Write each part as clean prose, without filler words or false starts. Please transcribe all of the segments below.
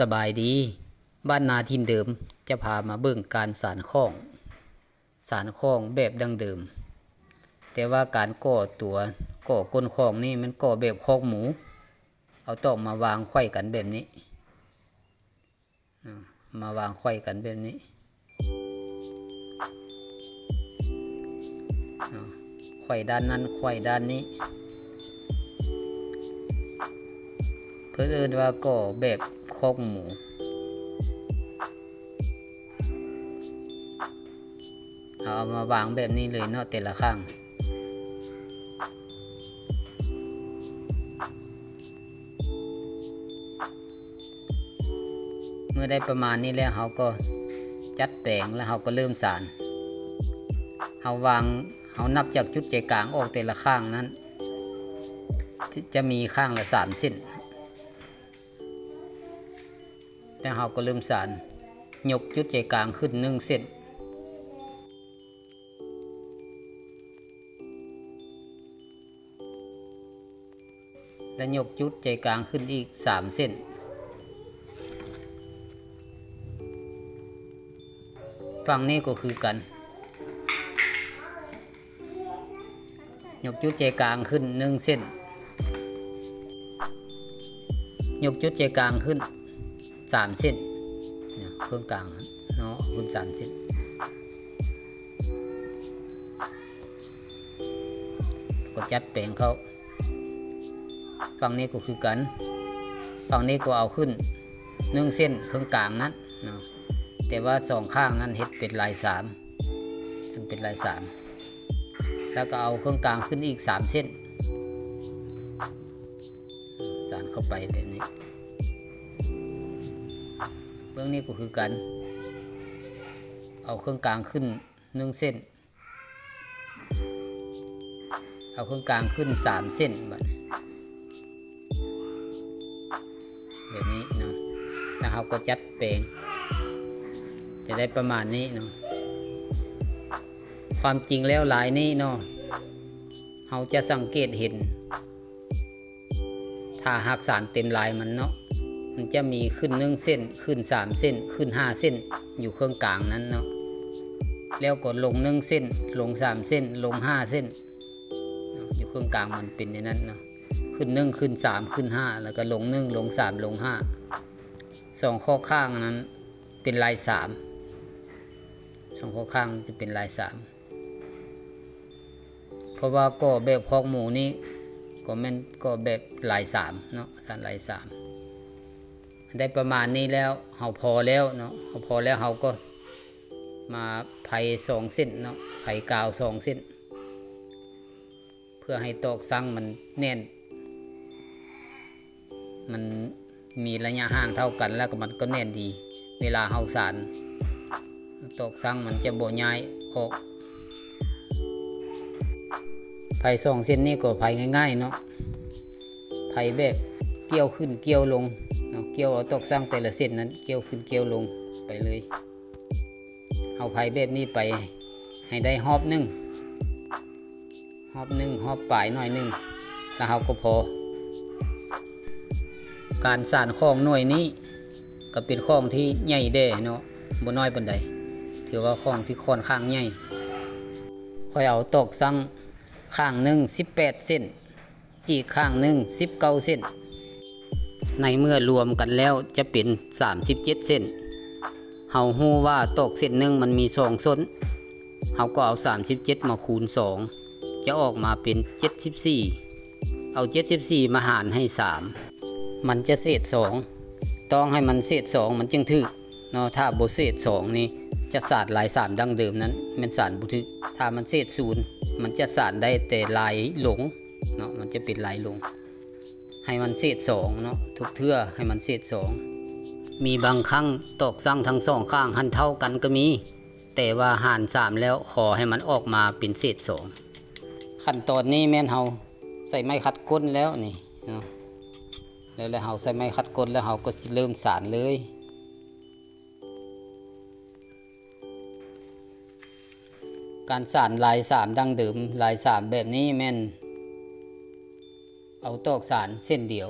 สบายดีบ้านนาทินเดิมจะพามาเบิ่งการสานข้องแบบดั้งเดิมแต่ว่าการก่อก้นข้องนี่มันก่อแบบคอกหมูเอาตอกมาวางไขว้กันแบบนี้มาวางไขว้กันแบบนี้ไขว้ด้านนั้นไขว้ด้านนี้เพื่อเอิ้นว่าก่อแบบคอกหมูเอามาวางแบบนี้เลยเนาะแต่ละข้างเมื่อได้ประมาณนี้แล้วเราก็จัดแปลงแล้วเราก็เริ่มสานเรานับจากจุดใจกลางออกแต่ละข้างนั้นจะมีข้างละ3 เส้นแต่เราก็เริ่มสานยกจุดใจกลางขึ้น1 เส้นและยกจุดใจกลางขึ้นอีก3 เส้นฝั่งนี้ก็คือกันยกจุดใจกลางขึ้น1 เส้นยกจุดใจกลางขึ้น3 เส้นเครื่องกลางเนาะขึ้น3 เส้นก็จัดแปลงเขาฝั่งนี้ก็คือกันฝั่งนี้ก็เอาขึ้น1 เส้นเครื่องกลางนั้นเนาะแต่ว่า2 ข้างนั้นเฮ็ดเป็นลาย3ถึงเป็นลาย3แล้วก็เอาเครื่องกลางขึ้นอีก3 เส้นสานเข้าไปแบบนี้เบื้องนี้ก็คือกันเอาเครื่องกลางขึ้น1 เส้นเอาเครื่องกลางขึ้น3 เส้นแบบนี้เนาะแล้วเราก็จัดแปลงจะได้ประมาณนี้เนาะความจริงแล้วลายนี้เนาะเราจะสังเกตเห็นถ้าหากสานเต็มลายมันเนาะมันจะมีขึ้น1 เส้นขึ้น3 เส้นขึ้น5 เส้นอยู่เครื่องกลางนั้นเนาะแล้วก็ลง1 เส้นลง3 เส้นลง5 เส้นอยู่เครื่องกลางมันเป็นอย่างนั้นเนาะขึ้น1ขึ้น3ขึ้น5แล้วก็ลง1ลง3ลง5 2 ข้อข้างนั้นเป็นลาย3 2 ข้อข้างจะเป็นลาย3เพราะว่าก็แบบคอกหมูนี้ก็แบบลาย3เนาะสานลาย3ได้ประมาณนี้แล้วเราพอแล้วเนาะเราก็มาไผ่2 เส้นเนาะไผ่กาว2 เส้นเพื่อให้ตอกซังมันแน่นมันมีระยะห่างเท่ากันแล้วก็มันก็แน่นดีเวลาเฮาสานตอกซังมันจะบ่ย้ายออกไผ่2 เส้นนี้ก็ไผ่ง่ายๆเนาะไผ่แบบเกี่ยวขึ้นเกี่ยวลงเนาะเกี่ยวเอาตอกซังแต่ละเส้นนั้นเกี่ยวขึ้นเกี่ยวลงไปเลยเอาไผ่แบบนี้ไปให้ได้หอบ1หอบปลายหน่อยนึงแล้วเราก็พอการสานข้องหน่วยนี้ก็เป็นข้องที่ใหญ่เด้เนาะบ่น้อยปานใดถือว่าข้องที่ค่อนข้างใหญ่ค่อยเอาตอกซังข้างหนึ่ง18 เส้นอีกข้างหนึ่ง19 เส้นในเมื่อรวมกันแล้วจะเป็น37 เส้นเฮาฮู้ว่าตอกเส้นหนึ่งมันมี2 ส้นเฮาก็เอา37มาคูณ2จะออกมาเป็น74เอา74มาหารให้3มันจะเศษ2ต้องให้มันเศษ2มันจึงถึกเนาะถ้าบ่เศษ2นี่จะสานลาย3ดั้งเดิมนั้นมันสานบ่ถึกถ้ามันเศษ0มันจะสานได้แต่ลายหลงเนาะมันจะเป็นลายหลงให้มันเศษ2เนาะทุกเทื่อให้มันเศษ2มีบางครั้งตอกซังทั้ง2 ข้างหันเท่ากันก็มีแต่ว่าหาร3แล้วขอให้มันออกมาเป็นเศษ2ขั้นตอนนี้แม่นเฮาใส่ไม้ขัดก้นแล้วนี่เนาะแล้วเฮาใส่ไม้ขัดก้นแล้วเฮาก็สิเริ่มสานเลยการสานลาย3ดั้งเดิมลาย3แบบนี้แม่นเอาตอกสานเส้นเดียว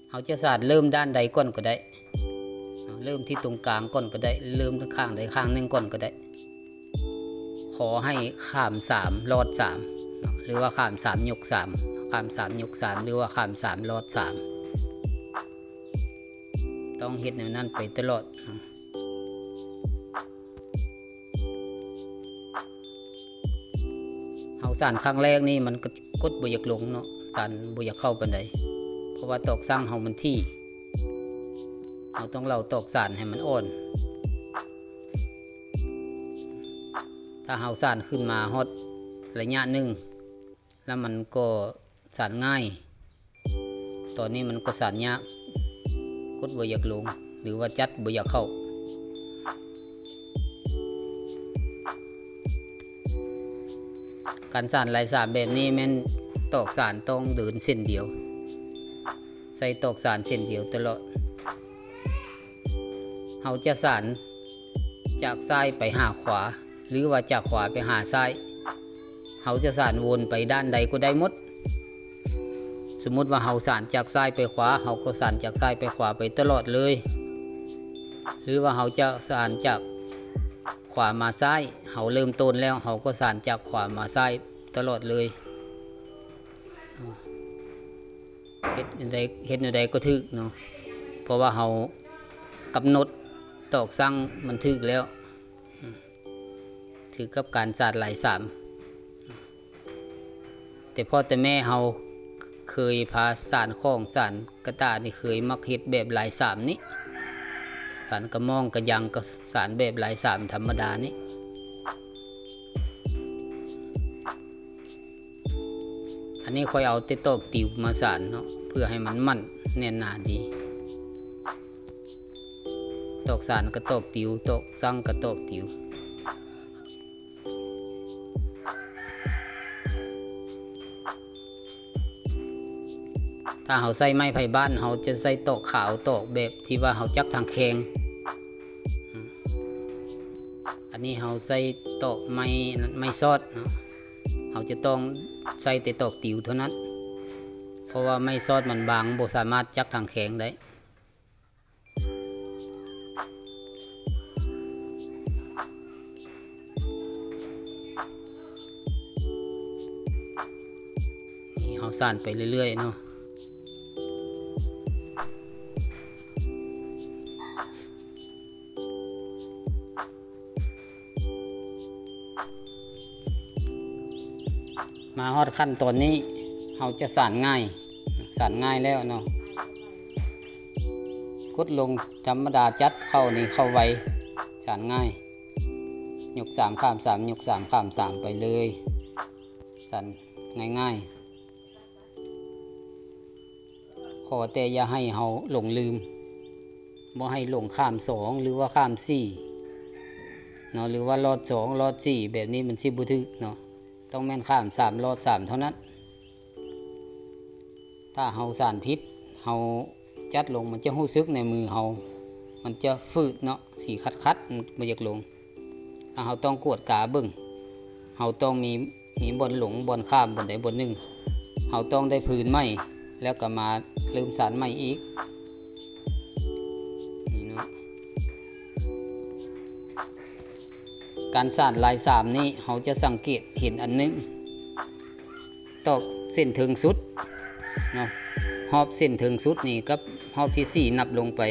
เขาจะสานเริ่มด้านใดก่อนก็ได้เริ่มที่ตรงกลางก่อนก็ได้เริ่มข้างใดข้างหนึ่งก่อนก็ได้ขอให้ข้าม3รอด3หรือว่าข้าม3ยก3ข้าม3ยก3หรือว่าข้าม3รอด3ต้องเฮ็ดแนวนั้นไปตลอดเฮาสานครั้งแรกนี่มันก็กดบ่อยากลงเนาะสานบ่อยากเข้าปานใดเพราะว่าตอกสร้างเฮามันที่เฮาต้องเล่าตอกสานให้มันอ่อนถ้าเฮาสานขึ้นมาฮอดระยะหนึ่งแล้วมันก็สานง่ายตอนนี้มันก็สานยากกดบ่อยากลงหรือว่าจัดบ่อยากเข้าการสานลายสานแบบนี้แม่นตอกสานต้องเดินเส้นเดียวใส่ตอกสานเส้นเดียวตลอดเฮาจะสานจากซ้ายไปหาขวาหรือว่าจากขวาไปหาซ้ายเฮาจะสานวนไปด้านใดก็ได้หมดสมมุติว่าเฮาสานจากซ้ายไปขวาเฮาก็สานจากซ้ายไปขวาไปตลอดเลยหรือว่าเฮาจะสานจากขวามาซ้ายเฮาเริ่มต้นแล้วเฮาก็สานจากขวามาซ้ายตลอดเลยเฮ็ดอันใดก็ถึกเนาะเพราะว่าเฮากำหนดตอกสั่งมันถึกแล้วถือกับการสานลายสามแต่พ่อแต่แม่เฮาเคยพาสานข้องสานกระตานี่เคยมักเฮ็ดแบบลายสามนี้สานกระม่องกระยังก็สานแบบลายสามธรรมดานี้อันนี้ค่อยเอาแต่ตอกติวมาสานเนาะเพื่อให้มันมั่นแน่นหนาดีตอกสานก็ตอกติวตอกสั่งก็ตอกติวถ้าเฮาใส่ไม้ไผ่บ้านเฮาจะใส่ตอกขาวตอกแบบที่ว่าเฮาจักทางแข็งอันนี้เฮาใส่ตอกไม้ซอดเนาะเฮาจะต้องใส่แต่ตอกติวเท่านั้นเพราะว่าไม้ซอดมันบางบ่สามารถจักทางแข็งได้นี่เฮาสานไปเรื่อยๆเนาะมาฮอดขั้นตอนนี้เฮาจะสานง่ายแล้วเนาะกดลงธรรมดาจัดเข้านี่เข้าไวสานง่ายยก3ข้าม3ยก3ข้าม3ไปเลยสานง่ายๆขอแต่อย่าให้เฮาหลงลืมบ่ให้หลงข้าม2หรือว่าข้าม4เนาะหรือว่าลอด2ลอด4แบบนี้มันสิบ่ถึกเนาะต้องแม่นข้าม3รอด3เท่านั้นถ้าเฮาสานผิดเฮาจัดลงมันจะรู้สึกในมือเฮามันจะฝืดเนาะสีคัดๆบ่อยากลงเฮาต้องกวดกาเบิ่งเฮาต้องมีบ่อนหลงบ่อนข้ามบ่อนใดบ่อนหนึ่งเฮาต้องได้พื้นใหม่แล้วก็มาลืมสานใหม่อีกนี่เนาะการสานลาย3นี้เฮาจะสังเกตเห็นอันนึงตอกเส้นถึงสุดเนาะรอบเส้นถึงสุดนี่กับรอบที่4นับลงไป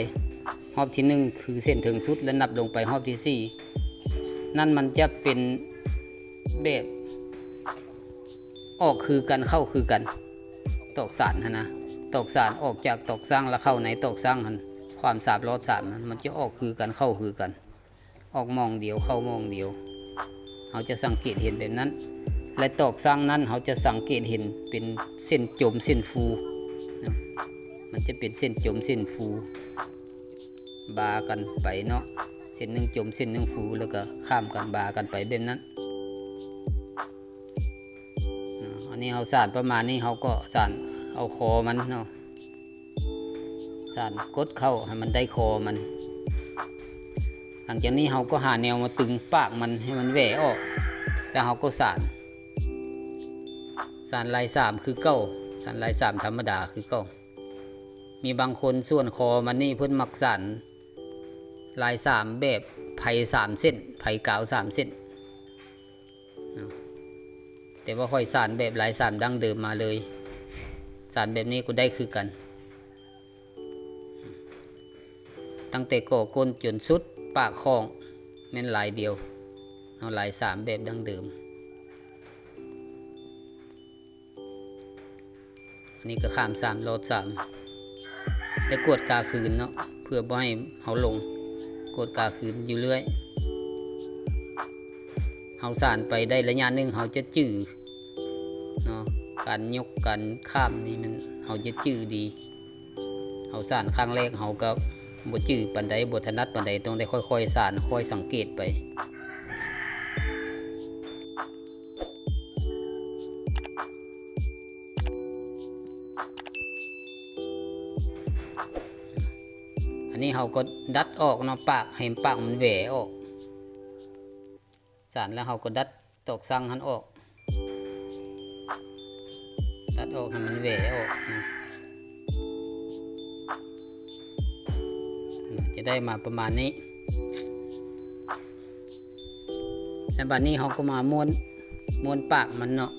รอบที่1คือเส้นถึงสุดและนับลงไปรอบที่4นั่นมันจะเป็นแบบออกคือกันเข้าคือกันตอกสานนะตอกสานออกจากตอกสร้างแล้วเข้าในตอกสร้างหันความ3รอด3นั้นมันจะออกคือกันเข้าคือกันออกมองเดียวเข้ามองเดียวเราจะสังเกตเห็นแบบนั้นและตอกสร้างนั้นเราจะสังเกตเห็นเป็นเส้นจมเส้นฟูมันจะเป็นเส้นจมเส้นฟูบากันไปเนาะเส้นหนึ่งจมเส้นหนึ่งฟูแล้วก็ข้ามกันบากันไปแบบนั้นอันนี้เราสานประมาณนี้เราก็สานเอาคอมันเนาะสานกดเข้าให้มันได้คอมันหลังจากนี้เราก็หาแนวมาตึงปากมันให้มันแหวออกแล้วเราก็สานลาย3คือเก้าสานลาย3ธรรมดาคือเก้า มีบางคนส่วนคอมันนี่เพิ่นมักสั่นลาย3แบบไผ่3เส้นไผ่กาว3เส้นแต่ว่าค่อยสานแบบลาย3ดั้งเดิมมาเลยสานแบบนี้ก็ได้คือกันตั้งแต่ก่อก้นจนสุดปากคองแม่นลายเดียวเอาลาย3แบบดั้งเดิมอันนี้ก็ข้าม3โลด3แต่กวดกาคืนเนาะเพื่อบ่ให้เฮาลงกวดกาคืนอยู่เรื่อยเฮาสานไปได้ระยะนึงเฮาจะจื้อเนาะการยกการข้ามนี่มันเฮาจะจื้อดีเฮาสานครั้งแรกเฮาก็บ่จื้อปานใดบ่ถนัดปานใดต้องได้ค่อยๆสานค่อยสังเกตไปอันนี้เฮาก็ดัดออกเนาะปากให้ปากมันแหวออกสานแล้วเฮาก็ดัดตอกสั่งหันออกดัดออกให้มันแหวออกจะได้มาประมาณนี้แล้วบัดนี้เฮาก็มาม้วนปากมันเนาะ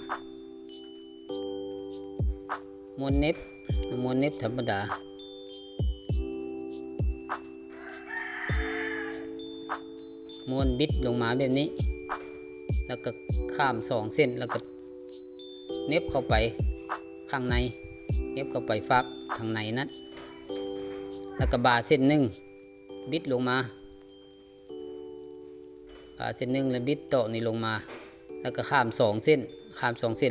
ม้วนเน็บธรรมดาม้วนบิดลงมาแบบนี้แล้วก็ข้าม2เส้นแล้วก็เน็บเข้าไปข้างในเน็บเข้าไปฟักทางในนั้นแล้วก็บาเส้นหนึ่งบิดลงมาบาเส้นหนึ่งแล้วบิดต่อนี่ลงมาแล้วก็ข้าม2เส้น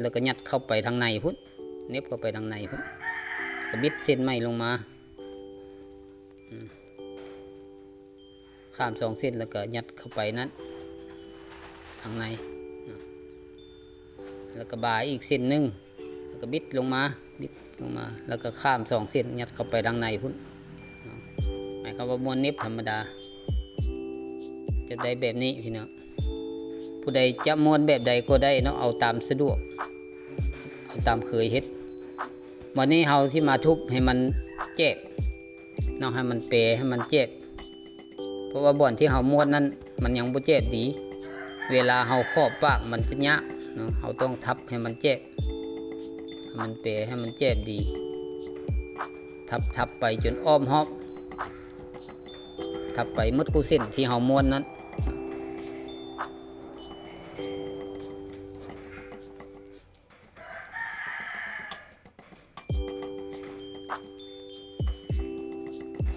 แล้วก็ยัดเข้าไปทางในพุ่นเน็บเข้าไปทางในพุ่นก็บิดเส้นใหม่ลงมาข้าม2เส้นแล้วก็ยัดเข้าไปนั้นทางในแล้วก็บาอีกเส้นหนึ่งแล้วก็บิดลงมาแล้วก็ข้าม2เส้นยัดเข้าไปทางในพุ่นหมายความว่าม้วนเน็บธรรมดาจะได้แบบนี้พี่น้องผู้ใดจะม้วนแบบใดก็ได้เนาะเอาตามสะดวกเอาตามเคยเฮ็ดวันนี้เฮาสิมาทุบให้มันเจ็บเนาะให้มันเปให้มันเจ็บเพราะว่าบ่อนที่เฮาม้วนนั้นมันยังบ่เจ็บดีเวลาเฮาครอบปากมันจะยากเนาะเฮาต้องทับให้มันเจ็บให้มันเปให้มันเจ็บดีทับไปจนอ้อมหอบทับไปหมดคู่เส้นที่เฮาม้วนนั้น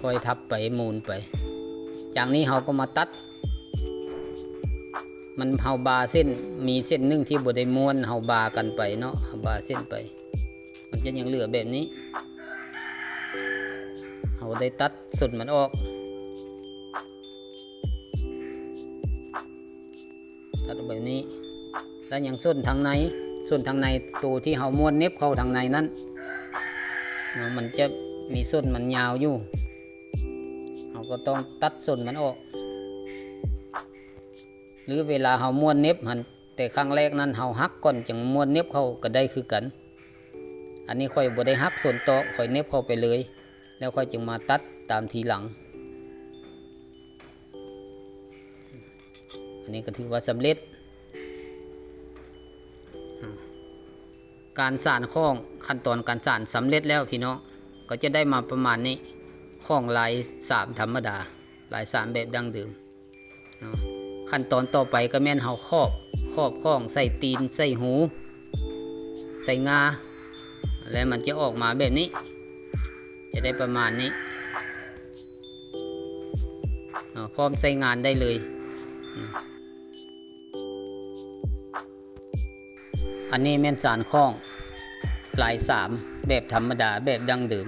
ค่อยทับไปมูนไปจากนี้เฮาก็มาตัดมันเฮาบาเส้นมีเส้นหนึ่งที่บ่ได้ม้วนเฮาบากันไปเนาะเฮาบาเส้นไปมันจะยังเหลือแบบนี้เฮาได้ตัดส่วนมันออกตัดแบบนี้แล้วยังส่วนทางในตัวที่เฮาม้วนเน็บเข้าทางในนั้นมันจะมีส่วนมันยาวอยู่เฮาก็ต้องตัดส่วนมันออกหรือเวลาเฮาม้วนเน็บหันแต่ครั้งแรกนั้นเฮาหักก่อนจังม้วนเน็บเข้าก็ได้คือกันอันนี้ค่อยบ่ได้หักส่วนต่อค่อยเน็บเข้าไปเลยแล้วค่อยจึงมาตัดตามทีหลังอันนี้ก็ถือว่าสำเร็จการสานข้องขั้นตอนการสานสำเร็จแล้วพี่น้องก็จะได้มาประมาณนี้ข้องลาย3ธรรมดาลาย3แบบดั้งเดิมเนาะขั้นตอนต่อไปก็แม่นเฮาครอบข้องใส่ตีนใส่หูใส่งาแล้วมันจะออกมาแบบนี้จะได้ประมาณนี้พร้อมใส่งานได้เลยอันนี้แม่นสานข้องลาย3แบบธรรมดาแบบดั้งเดิม